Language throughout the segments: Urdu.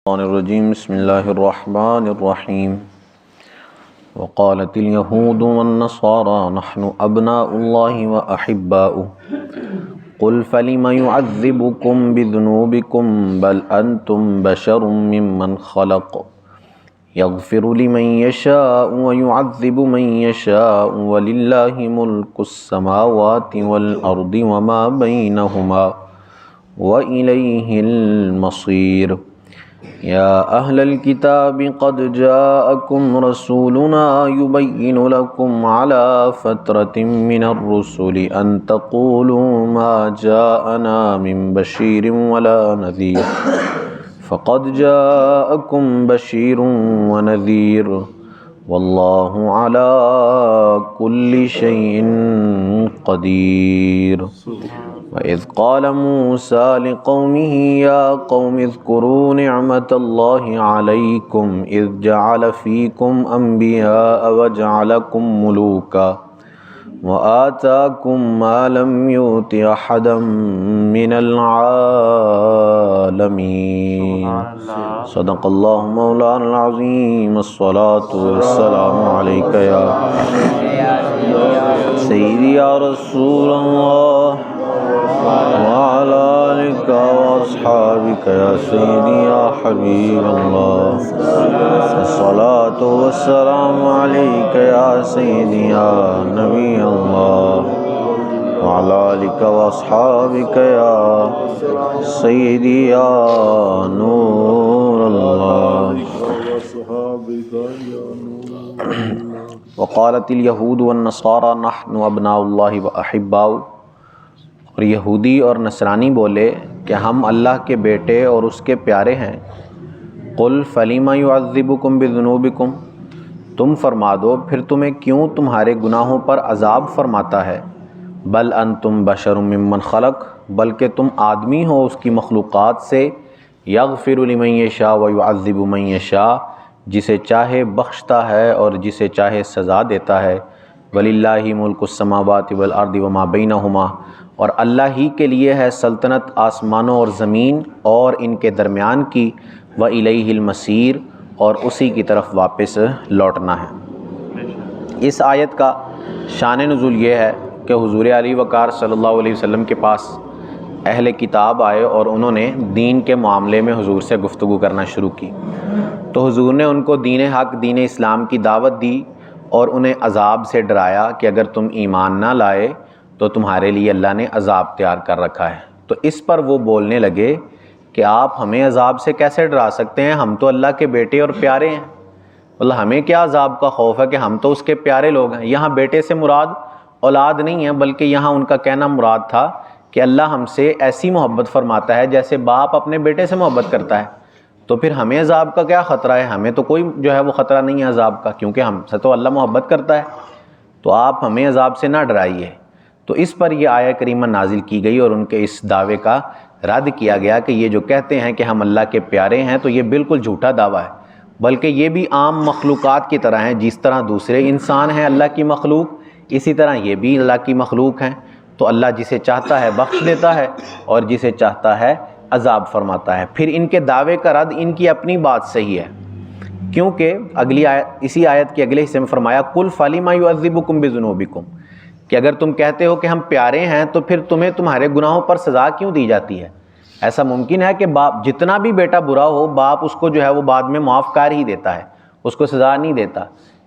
الرجیم بسم اللہ الرحمن الرحیم وقالت اليہود والنصارى نحن ابناء اللہ واحباؤہ قل فلم يعذبكم بذنوبكم بل انتم بشر ممن خلق یغفر لمن یشاء ویعذب من یشاء وللہ ملک السماوات والارض وما بینہما وإلیہ المصیر یا اہل الکتاب قد جاءکم رسولنا یبین لکم علی فترۃ من الرسل ان تقولوا ما جاءنا من بشیر ولا نذیر فقد جاءکم بشیر ونذیر واللہ علی کل شیء قدیر وَإِذْ قَالَ مُوسَىٰ لِقَوْمِهِ يَا قَوْمِ اذْكُرُوا نِعْمَةَ اللَّهِ عَلَيْكُمْ إِذْ جَعَلَ فِيكُمْ أَنْبِيَاءَ وَجَعَلَكُمْ مُلُوكًا وَآتَاكُمْ مَا لَمْ يُؤْتِ أَحَدًا مِّنَ الْعَالَمِينَ صدق اللہ مولانا العظیم الصلاة والسلام علیکہ یا سیدی یا رسول اللہ وعلى آلك وأصحابك يا سيدي يا حبيب الله الصلاة والسلام عليك يا سيدي يا نبي الله وعلى آلك وأصحابك يا سيدي يا نور الله وقالت اليهود والنصارى نحن أبناء الله وأحباؤه، اور یہودی اور نصرانی بولے کہ ہم اللہ کے بیٹے اور اس کے پیارے ہیں۔ قل فلم یعذبکم بذنوبکم، تم فرما دو پھر تمہیں کیوں تمہارے گناہوں پر عذاب فرماتا ہے۔ بل انتم بشر ممن خلق، بلکہ تم آدمی ہو اس کی مخلوقات سے۔ یغفر لمن یشاء ویعذب من یشاء، جسے چاہے بخشتا ہے اور جسے چاہے سزا دیتا ہے۔ وللہ ملک السماوات والارض وما بینہما، اور اللہ ہی کے لیے ہے سلطنت آسمانوں اور زمین اور ان کے درمیان کی۔ وإلیہ المصیر، اور اسی کی طرف واپس لوٹنا ہے۔ اس آیت کا شان نزول یہ ہے کہ حضور علی وقار صلی اللہ علیہ وسلم کے پاس اہل کتاب آئے اور انہوں نے دین کے معاملے میں حضور سے گفتگو کرنا شروع کی، تو حضور نے ان کو دین حق، دین اسلام کی دعوت دی اور انہیں عذاب سے ڈرایا کہ اگر تم ایمان نہ لائے تو تمہارے لیے اللہ نے عذاب تیار کر رکھا ہے۔ تو اس پر وہ بولنے لگے کہ آپ ہمیں عذاب سے کیسے ڈرا سکتے ہیں، ہم تو اللہ کے بیٹے اور پیارے ہیں، اللہ ہمیں کیا عذاب کا خوف ہے کہ ہم تو اس کے پیارے لوگ ہیں۔ یہاں بیٹے سے مراد اولاد نہیں ہے، بلکہ یہاں ان کا کہنا مراد تھا کہ اللہ ہم سے ایسی محبت فرماتا ہے جیسے باپ اپنے بیٹے سے محبت کرتا ہے، تو پھر ہمیں عذاب کا کیا خطرہ ہے، ہمیں تو کوئی جو ہے وہ خطرہ نہیں ہے عذاب کا، کیونکہ ہم سے تو اللہ محبت کرتا ہے، تو آپ ہمیں عذاب سے نہ ڈرائیے۔ تو اس پر یہ آیہ کریمہ نازل کی گئی اور ان کے اس دعوے کا رد کیا گیا کہ یہ جو کہتے ہیں کہ ہم اللہ کے پیارے ہیں تو یہ بالکل جھوٹا دعویٰ ہے، بلکہ یہ بھی عام مخلوقات کی طرح ہیں، جس طرح دوسرے انسان ہیں اللہ کی مخلوق، اسی طرح یہ بھی اللہ کی مخلوق ہیں۔ تو اللہ جسے چاہتا ہے بخش دیتا ہے اور جسے چاہتا ہے عذاب فرماتا ہے۔ پھر ان کے دعوے کا رد ان کی اپنی بات صحیح ہے، کیونکہ اگلی آیت، اسی آیت کے اگلے حصے میں فرمایا قل فلم یعذبکم بذنوبکم، کہ اگر تم کہتے ہو کہ ہم پیارے ہیں تو پھر تمہیں تمہارے گناہوں پر سزا کیوں دی جاتی ہے؟ ایسا ممکن ہے کہ باپ جتنا بھی بیٹا برا ہو، باپ اس کو جو ہے وہ بعد میں معاف کر ہی دیتا ہے، اس کو سزا نہیں دیتا؟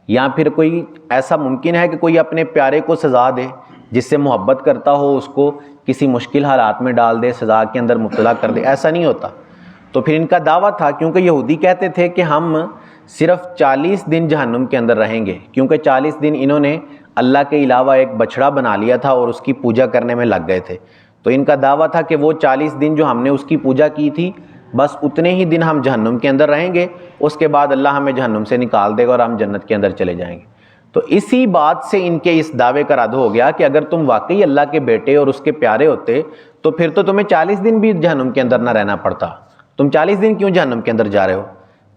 یا پھر کوئی ایسا ممکن ہے کہ کوئی اپنے پیارے کو سزا دے، جس سے محبت کرتا ہو اس کو کسی مشکل حالات میں ڈال دے، سزا کے اندر مبتلا کر دے؟ ایسا نہیں ہوتا۔ تو پھر ان کا دعویٰ تھا، کیونکہ یہودی کہتے تھے کہ ہم صرف 40 دن جہنم کے اندر رہیں گے، کیونکہ 40 دن انہوں نے اللہ کے علاوہ ایک بچڑا بنا لیا تھا اور اس کی پوجا کرنے میں لگ گئے تھے۔ تو ان کا دعویٰ تھا کہ وہ 40 دن جو ہم نے اس کی پوجا کی تھی، بس اتنے ہی دن ہم جہنم کے اندر رہیں گے، اس کے بعد اللہ ہمیں جہنم سے نکال دے گا اور ہم جنت کے اندر چلے جائیں گے۔ تو اسی بات سے ان کے اس دعوے کا رد ہو گیا کہ اگر تم واقعی اللہ کے بیٹے اور اس کے پیارے ہوتے تو پھر تو تمہیں 40 دن بھی جہنم کے اندر نہ رہنا پڑتا، تم 40 دن کیوں جہنم کے اندر جا رہے ہو؟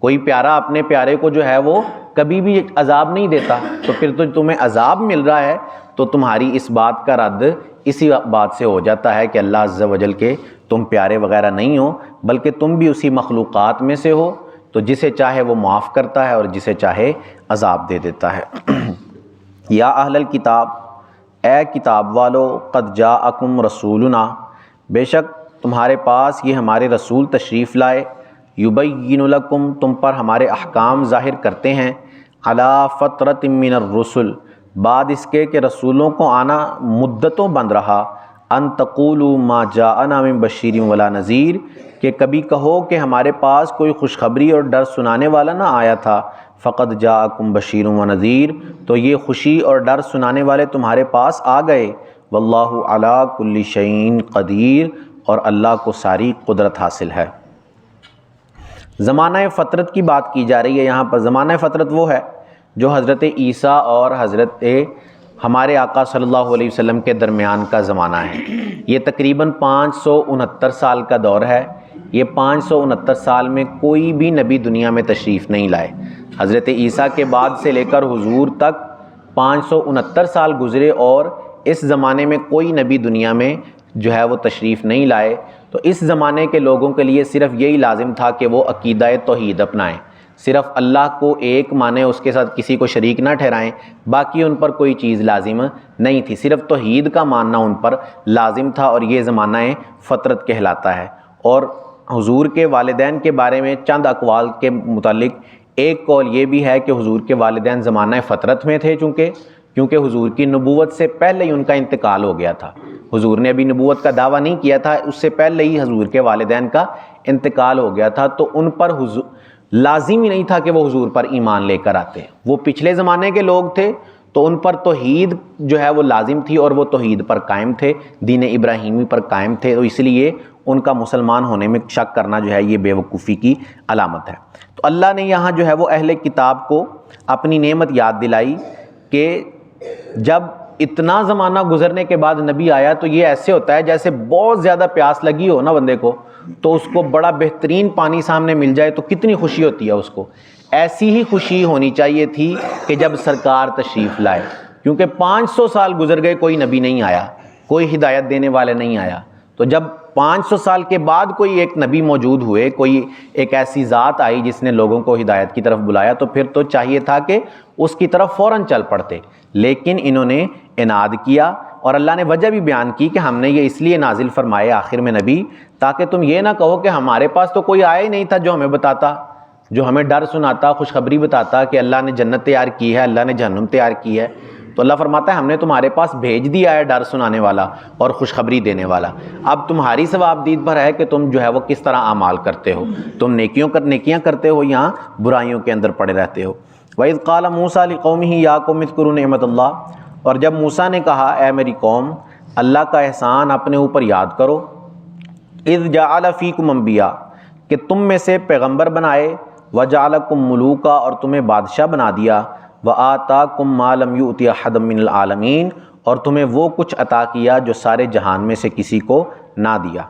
کوئی پیارا اپنے پیارے کو جو ہے وہ کبھی بھی عذاب نہیں دیتا، تو پھر تو تمہیں عذاب مل رہا ہے، تو تمہاری اس بات کا رد اسی بات سے ہو جاتا ہے کہ اللہ عز و جل کے تم پیارے وغیرہ نہیں ہو، بلکہ تم بھی اسی مخلوقات میں سے ہو، تو جسے چاہے وہ معاف کرتا ہے اور جسے چاہے عذاب دے دیتا ہے۔ یا اہل الکتاب، اے کتاب والو، قد جاءکم رسولنا، بے شک تمہارے پاس یہ ہمارے رسول تشریف لائے، یبین لکم، تم پر ہمارے احکام ظاہر کرتے ہیں، علی فترۃ من الرسل، بعد اس کے کہ رسولوں کو آنا مدتوں بند رہا، ان تقولوا ما جاءنا من بشیر ولا نذیر، کہ کبھی کہو کہ ہمارے پاس کوئی خوشخبری اور ڈر سنانے والا نہ آیا تھا، فقد جاءکم بشیر و نذیر، تو یہ خوشی اور ڈر سنانے والے تمہارے پاس آ گئے، واللہ علی کل شیء قدیر، اور اللہ کو ساری قدرت حاصل ہے۔ زمانہ فطرت کی بات کی جا رہی ہے یہاں پر۔ زمانہ فطرت وہ ہے جو حضرت عیسیٰ اور حضرت ہمارے آقا صلی اللہ علیہ وسلم کے درمیان کا زمانہ ہے۔ یہ تقریباً 569 سال کا دور ہے۔ یہ 569 سال میں کوئی بھی نبی دنیا میں تشریف نہیں لائے۔ حضرت عیسیٰ کے بعد سے لے کر حضور تک 569 سال گزرے، اور اس زمانے میں کوئی نبی دنیا میں جو ہے وہ تشریف نہیں لائے۔ تو اس زمانے کے لوگوں کے لیے صرف یہی لازم تھا کہ وہ عقیدہ توحید اپنائیں، صرف اللہ کو ایک مانیں، اس کے ساتھ کسی کو شریک نہ ٹھہرائیں، باقی ان پر کوئی چیز لازم نہیں تھی، صرف توحید کا ماننا ان پر لازم تھا، اور یہ زمانہ فطرت کہلاتا ہے۔ اور حضور کے والدین کے بارے میں چند اقوال کے متعلق ایک قول یہ بھی ہے کہ حضور کے والدین زمانہ فطرت میں تھے، کیونکہ حضور کی نبوت سے پہلے ہی ان کا انتقال ہو گیا تھا۔ حضور نے ابھی نبوت کا دعویٰ نہیں کیا تھا، اس سے پہلے ہی حضور کے والدین کا انتقال ہو گیا تھا، تو ان پر لازم ہی نہیں تھا کہ وہ حضور پر ایمان لے کر آتے۔ وہ پچھلے زمانے کے لوگ تھے تو ان پر توحید جو ہے وہ لازم تھی، اور وہ توحید پر قائم تھے، دین ابراہیمی پر قائم تھے، تو اس لیے ان کا مسلمان ہونے میں شک کرنا جو ہے یہ بے وقوفی کی علامت ہے۔ تو اللہ نے یہاں جو ہے وہ اہل کتاب کو اپنی نعمت یاد دلائی کہ جب اتنا زمانہ گزرنے کے بعد نبی آیا تو یہ ایسے ہوتا ہے جیسے بہت زیادہ پیاس لگی ہو نا بندے کو، تو اس کو بڑا بہترین پانی سامنے مل جائے تو کتنی خوشی ہوتی ہے اس کو۔ ایسی ہی خوشی ہونی چاہیے تھی کہ جب سرکار تشریف لائے، کیونکہ 500 سال گزر گئے، کوئی نبی نہیں آیا، کوئی ہدایت دینے والے نہیں آیا، تو جب 500 سال کے بعد کوئی ایک نبی موجود ہوئے، کوئی ایک ایسی ذات آئی جس نے لوگوں کو ہدایت کی طرف بلایا، تو پھر تو چاہیے تھا کہ اس کی طرف فوراً چل پڑتے، لیکن انہوں نے عناد کیا، اور اللہ نے وجہ بھی بیان کی کہ ہم نے یہ اس لیے نازل فرمائے آخر میں نبی، تاکہ تم یہ نہ کہو کہ ہمارے پاس تو کوئی آیا ہی نہیں تھا جو ہمیں بتاتا، جو ہمیں ڈر سناتا، خوشخبری بتاتا کہ اللہ نے جنت تیار کی ہے، اللہ نے جہنم تیار کی ہے۔ تو اللہ فرماتا ہے ہم نے تمہارے پاس بھیج دیا ہے ڈر سنانے والا اور خوشخبری دینے والا، اب تمہاری ثوابدید پر ہے کہ تم جو ہے وہ کس طرح اعمال کرتے ہو، تم نیکیاں کرتے ہو یا برائیوں کے اندر پڑے رہتے ہو۔ وَإِذْ قَالَ مُوسَىٰ لِقَوْمِهِ يَا قَوْمِ اذْكُرُوا نِعْمَتَ اللَّهِ، اور جب موسیٰ نے کہا اے میری قوم، اللہ کا احسان اپنے اوپر یاد کرو، اذ جعل فیکم انبیاء، کہ تم میں سے پیغمبر بنائے، وجعلکم ملوکا، اور تمہیں بادشاہ بنا دیا، وآتاکم ما لم یؤت احدا من العالمین، اور تمہیں وہ کچھ عطا کیا جو سارے جہان میں سے کسی کو نہ دیا۔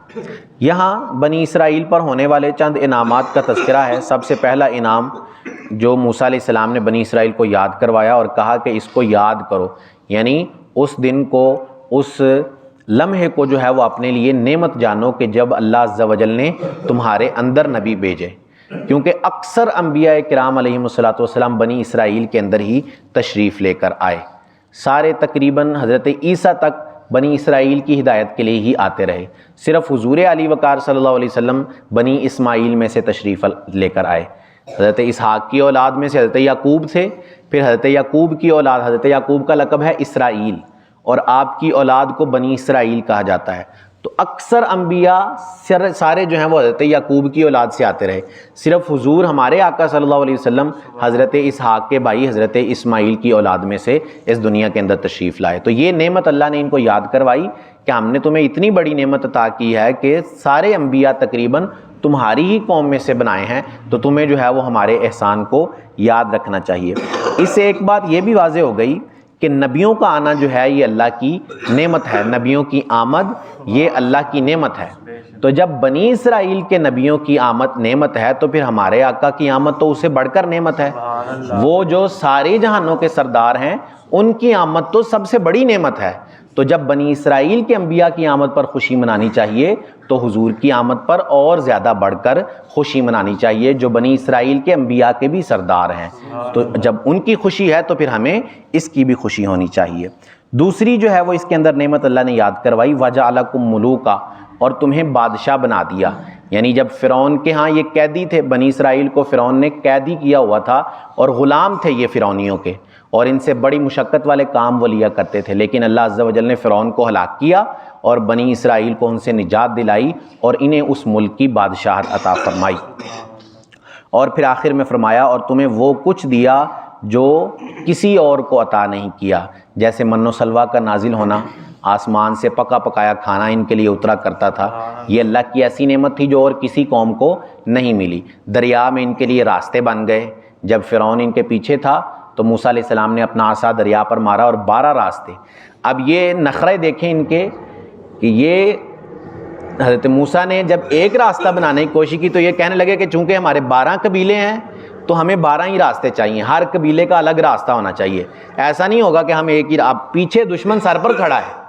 یہاں بنی اسرائیل پر ہونے والے چند انعامات کا تذکرہ ہے۔ سب سے پہلا انعام جو موسیٰ علیہ السلام نے بنی اسرائیل کو یاد کروایا اور کہا کہ اس کو یاد کرو، یعنی اس دن کو، اس لمحے کو جو ہے وہ اپنے لیے نعمت جانو کہ جب اللہ عز و جل نے تمہارے اندر نبی بھیجے، کیونکہ اکثر انبیاء کرام علیہم السلام بنی اسرائیل کے اندر ہی تشریف لے کر آئے، سارے تقریباً حضرت عیسیٰ تک بنی اسرائیل کی ہدایت کے لیے ہی آتے رہے، صرف حضور علی وقار صلی اللہ علیہ وسلم بنی اسماعیل میں سے تشریف لے کر آئے۔ حضرت اسحاق کی اولاد میں سے حضرت یعقوب تھے، پھر حضرت یعقوب کی اولاد، حضرت یعقوب کا لقب ہے اسرائیل، اور آپ کی اولاد کو بنی اسرائیل کہا جاتا ہے۔ تو اکثر انبیاء سارے جو ہیں وہ حضرت یعقوب کی اولاد سے آتے رہے، صرف حضور ہمارے آقا صلی اللہ علیہ وسلم حضرت اسحاق کے بھائی حضرت اسماعیل کی اولاد میں سے اس دنیا کے اندر تشریف لائے۔ تو یہ نعمت اللہ نے ان کو یاد کروائی کہ ہم نے تمہیں اتنی بڑی نعمت عطا کی ہے کہ سارے انبیاء تقریباً تمہاری ہی قوم میں سے بنائے ہیں، تو تمہیں جو ہے وہ ہمارے احسان کو یاد رکھنا چاہیے۔ اس سے ایک بات یہ بھی واضح ہو گئی کہ نبیوں کا آنا جو ہے یہ اللہ کی نعمت ہے، نبیوں کی آمد یہ اللہ کی نعمت ہے۔ تو جب بنی اسرائیل کے نبیوں کی آمد نعمت ہے تو پھر ہمارے آقا کی آمد تو اسے بڑھ کر نعمت ہے۔ وہ جو سارے جہانوں کے سردار ہیں ان کی آمد تو سب سے بڑی نعمت ہے۔ تو جب بنی اسرائیل کے انبیاء کی آمد پر خوشی منانی چاہیے تو حضور کی آمد پر اور زیادہ بڑھ کر خوشی منانی چاہیے، جو بنی اسرائیل کے انبیاء کے بھی سردار ہیں۔ تو جب ان کی خوشی ہے تو پھر ہمیں اس کی بھی خوشی ہونی چاہیے۔ دوسری جو ہے وہ اس کے اندر نعمت اللہ نے یاد کروائی، وَجَعَلَكُم مُلُوكًا، اور تمہیں بادشاہ بنا دیا۔ یعنی جب فرعون کے ہاں یہ قیدی تھے، بنی اسرائیل کو فرعون نے قیدی کیا ہوا تھا اور غلام تھے یہ فرعونیوں کے، اور ان سے بڑی مشقت والے کام وہ لیا کرتے تھے، لیکن اللہ عز و جل نے فرعون کو ہلاک کیا اور بنی اسرائیل کو ان سے نجات دلائی اور انہیں اس ملک کی بادشاہت عطا فرمائی۔ اور پھر آخر میں فرمایا اور تمہیں وہ کچھ دیا جو کسی اور کو عطا نہیں کیا، جیسے من و سلوہ کا نازل ہونا، آسمان سے پکا پکایا کھانا ان کے لیے اترا کرتا تھا، یہ اللہ کی ایسی نعمت تھی جو اور کسی قوم کو نہیں ملی۔ دریا میں ان کے لیے راستے بن گئے، جب فرعون ان کے پیچھے تھا تو موسیٰ علیہ السلام نے اپنا عصا دریا پر مارا اور 12 راستے۔ اب یہ نخرے دیکھیں ان کے کہ یہ حضرت موسیٰ نے جب ایک راستہ بنانے کی کوشش کی تو یہ کہنے لگے کہ چونکہ ہمارے 12 قبیلے ہیں تو ہمیں 12 ہی راستے چاہیے، ہر قبیلے کا الگ راستہ ہونا چاہیے، ایسا نہیں ہوگا کہ ہم ایک ہی پیچھے دشمن سر پر کھڑا ہے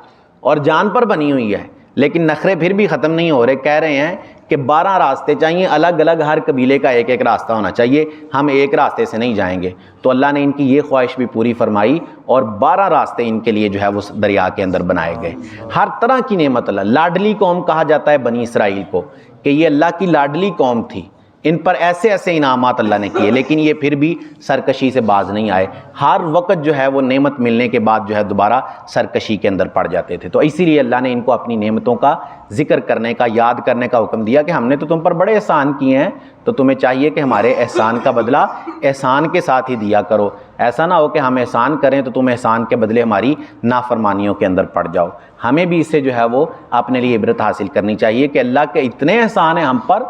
اور جان پر بنی ہوئی ہے، لیکن نخرے پھر بھی ختم نہیں ہو رہے، کہہ رہے ہیں کہ 12 راستے چاہیے، الگ الگ ہر قبیلے کا ایک ایک راستہ ہونا چاہیے، ہم ایک راستے سے نہیں جائیں گے۔ تو اللہ نے ان کی یہ خواہش بھی پوری فرمائی اور 12 راستے ان کے لیے جو ہے وہ دریا کے اندر بنائے گئے۔ ہر طرح کی نعمت اللہ، لاڈلی قوم کہا جاتا ہے بنی اسرائیل کو کہ یہ اللہ کی لاڈلی قوم تھی، ان پر ایسے ایسے انعامات اللہ نے کیے، لیکن یہ پھر بھی سرکشی سے باز نہیں آئے، ہر وقت جو ہے وہ نعمت ملنے کے بعد جو ہے دوبارہ سرکشی کے اندر پڑ جاتے تھے۔ تو اسی لیے اللہ نے ان کو اپنی نعمتوں کا ذکر کرنے کا، یاد کرنے کا حکم دیا کہ ہم نے تو تم پر بڑے احسان کیے ہیں، تو تمہیں چاہیے کہ ہمارے احسان کا بدلہ احسان کے ساتھ ہی دیا کرو، ایسا نہ ہو کہ ہم احسان کریں تو تم احسان کے بدلے ہماری نافرمانیوں کے اندر پڑ جاؤ۔ ہمیں بھی اس سے جو ہے وہ اپنے لیے عبرت حاصل کرنی چاہیے کہ اللہ کے اتنے احسان ہیں ہم پر،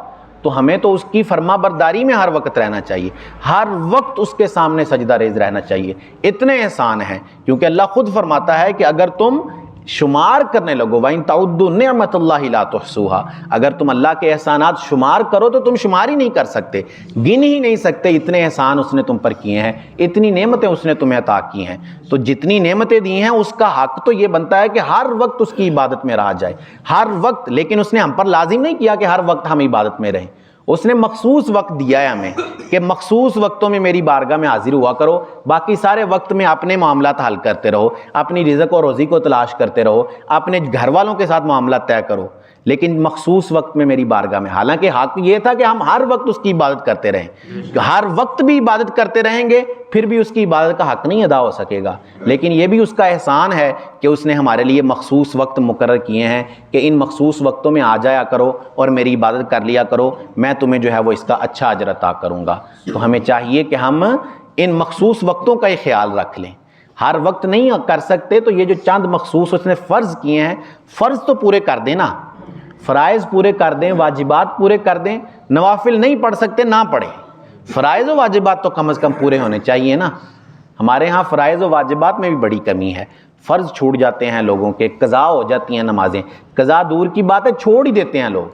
تو ہمیں تو اس کی فرما برداری میں ہر وقت رہنا چاہیے، ہر وقت اس کے سامنے سجدہ ریز رہنا چاہیے، اتنے احسان ہیں، کیونکہ اللہ خود فرماتا ہے کہ اگر تم شمار کرنے لگو وَإِن تَعُدُّوا نِعْمَةَ اللَّهِ لَا تُحْصُوهَا، اگر تم اللہ کے احسانات شمار کرو تو تم شمار ہی نہیں کر سکتے، گن ہی نہیں سکتے، اتنے احسان اس نے تم پر کیے ہیں، اتنی نعمتیں اس نے تمہیں عطا کی ہیں۔ تو جتنی نعمتیں دی ہیں اس کا حق تو یہ بنتا ہے کہ ہر وقت اس کی عبادت میں رہا جائے، ہر وقت، لیکن اس نے ہم پر لازم نہیں کیا کہ ہر وقت ہم عبادت میں رہیں، اس نے مخصوص وقت دیا ہے ہمیں کہ مخصوص وقتوں میں میری بارگاہ میں حاضر ہوا کرو، باقی سارے وقت میں اپنے معاملات حل کرتے رہو، اپنی رزق اور روزی کو تلاش کرتے رہو، اپنے گھر والوں کے ساتھ معاملات طے کرو، لیکن مخصوص وقت میں میری بارگاہ میں۔ حالانکہ حق یہ تھا کہ ہم ہر وقت اس کی عبادت کرتے رہیں، ہر وقت بھی عبادت کرتے رہیں گے پھر بھی اس کی عبادت کا حق نہیں ادا ہو سکے گا، لیکن یہ بھی اس کا احسان ہے کہ اس نے ہمارے لیے مخصوص وقت مقرر کیے ہیں کہ ان مخصوص وقتوں میں آ جایا کرو اور میری عبادت کر لیا کرو، میں تمہیں جو ہے وہ اس کا اچھا اجر عطا کروں گا۔ تو ہمیں چاہیے کہ ہم ان مخصوص وقتوں کا ہی خیال رکھ لیں، ہر وقت نہیں کر سکتے تو یہ جو چند مخصوص اس نے فرض کیے ہیں، فرض تو پورے کر دیں نا، فرائض پورے کر دیں، واجبات پورے کر دیں، نوافل نہیں پڑھ سکتے نہ پڑھیں، فرائض و واجبات تو کم از کم پورے ہونے چاہیے نا۔ ہمارے ہاں فرائض و واجبات میں بھی بڑی کمی ہے، فرض چھوٹ جاتے ہیں لوگوں کے، قضا ہو جاتی ہیں نمازیں، قضا دور کی بات ہے چھوڑ ہی دیتے ہیں لوگ،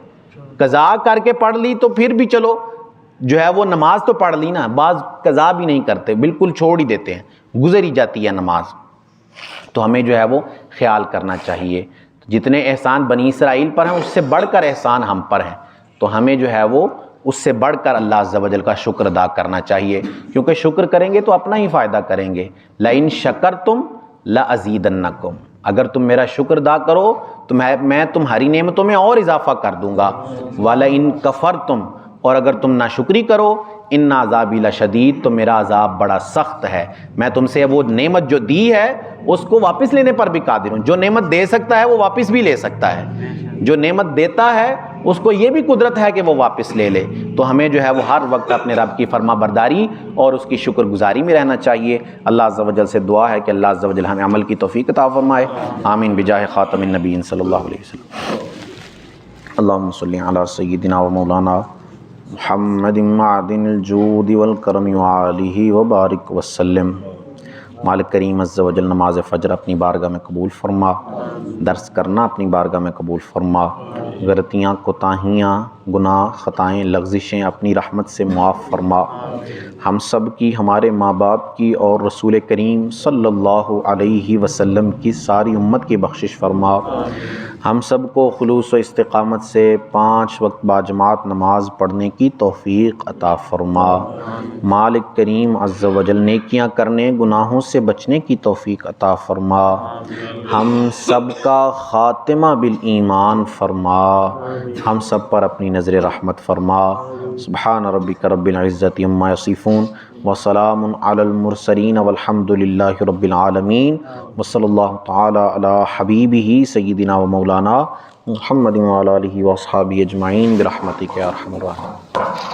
قضا کر کے پڑھ لی تو پھر بھی چلو جو ہے وہ نماز تو پڑھ لی نا، بعض قضا بھی نہیں کرتے، بالکل چھوڑ ہی دیتے ہیں، گزر ہی جاتی ہے نماز۔ تو ہمیں جو ہے وہ خیال کرنا چاہیے، جتنے احسان بنی اسرائیل پر ہیں اس سے بڑھ کر احسان ہم پر ہیں، تو ہمیں جو ہے وہ اس سے بڑھ کر اللہ عز و جل کا شکر ادا کرنا چاہیے، کیونکہ شکر کریں گے تو اپنا ہی فائدہ کریں گے۔ لَإِن شَكَرْتُمْ لَأَزِيدَنَّكُمْ، اگر تم میرا شکر ادا کرو تو میں تمہاری نعمتوں میں اور اضافہ کر دوں گا۔ وَلَئِن كَفَرْتُمْ، اور اگر تم ناشکری کرو، ان عذابی لشدید، تو میرا عذاب بڑا سخت ہے، میں تم سے وہ نعمت جو دی ہے اس کو واپس لینے پر بھی قادر ہوں، جو نعمت دے سکتا ہے وہ واپس بھی لے سکتا ہے، جو نعمت دیتا ہے اس کو یہ بھی قدرت ہے کہ وہ واپس لے لے۔ تو ہمیں جو ہے وہ ہر وقت اپنے رب کی فرما برداری اور اس کی شکر گزاری میں رہنا چاہیے۔ اللہ عز و جل سے دعا ہے کہ اللہ عز و جل ہمیں عمل کی توفیق عطا فرمائے، آمین بجاہ خاتم النبیین صلی اللہ علیہ وسلم۔ اللہم صلی علی سیدنا و مولانا محمد معدن الجود والکرم وآلہ وبارک وسلم۔ مالک کریم عز و جل نماز فجر اپنی بارگاہ میں قبول فرما، درس کرنا اپنی بارگاہ میں قبول فرما، غلطیاں کوتاہیاں گناہ خطائیں لغزشیں اپنی رحمت سے معاف فرما۔ ہم سب کی، ہمارے ماں باپ کی اور رسول کریم صلی اللہ علیہ وسلم کی ساری امت کی بخشش فرما۔ ہم سب کو خلوص و استقامت سے 5 وقت باجماعت نماز پڑھنے کی توفیق عطا فرما۔ مالک کریم عز و جل نیکیاں کرنے، گناہوں سے بچنے کی توفیق عطا فرما۔ ہم سب کا خاتمہ بالایمان فرما۔ ہم سب پر اپنی نظر رحمت فرما۔ سبحان ربک رب العزت عما یصفون وسلام علی المرسلین والحمد للہ رب العالمین وصلی اللہ تعالی علی حبیبہ سیدنا و مولانا محمد وعلی آلہ واصحابہ اجمعین برحمتک یا ارحم الراحمین۔